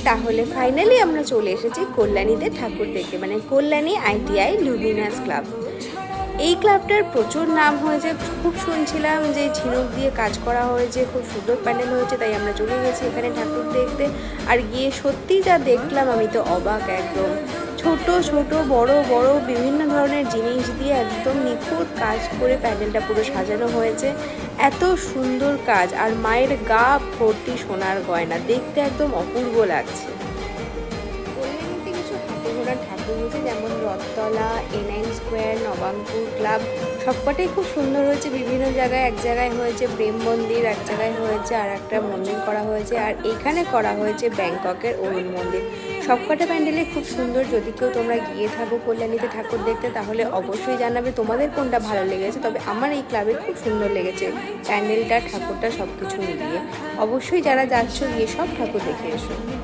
তাহলে ফাইনালি আমরা চলে এসেছি কল্যাণীতে ঠাকুর দেখতে, মানে কল্যাণী ITI লুমিনাস ক্লাব। এই ক্লাবটার প্রচুর নাম হয়েছে, খুব শুনছিলাম যে ঝিনুক দিয়ে কাজ করা হয়েছে, খুব সুন্দর প্যান্ডেল হয়েছে, তাই আমরা চলে গেছি এখানে ঠাকুর দেখতে। আর গিয়ে সত্যি যা দেখলাম, আমি তো অবাক একদম। ছোট ছোট বড় বড় বিভিন্ন ধরনের জিনিস দিয়ে একদম নিখুঁত কাজ করে প্যান্ডেলটা পুরো সাজানো হয়েছে। এত সুন্দর কাজ, আর মায়ের গা ভর্তি সোনার গয়না, দেখতে একদম অপূর্ব লাগছে। কল্যাণীতে কিছু হাতে ঘোড়ার ঠাকুর হয়েছে, যেমন রথতলা, A9 স্কোয়ার, নবাঙ্কুর ক্লাব, সবকটাই খুব সুন্দর হয়েছে। বিভিন্ন জায়গায়, এক জায়গায় হয়েছে প্রেম মন্দির, এক জায়গায় হয়েছে আর একটা মন্দির করা হয়েছে, আর এইখানে করা হয়েছে ব্যাংককের অরুণ মন্দির। সবকটা প্যান্ডেলে খুব সুন্দর। যদি কেউ তোমরা গিয়ে থাকো কল্যাণীতে ঠাকুর দেখতে, তাহলে অবশ্যই জানাবে তোমাদের কোনটা ভালো লেগেছে। তবে আমার এই ক্লাবে খুব সুন্দর লেগেছে প্যান্ডেলটা, ঠাকুরটা, সব কিছু মিলিয়ে। অবশ্যই যারা যাচ্ছ গিয়ে সব ঠাকুর দেখে এসো।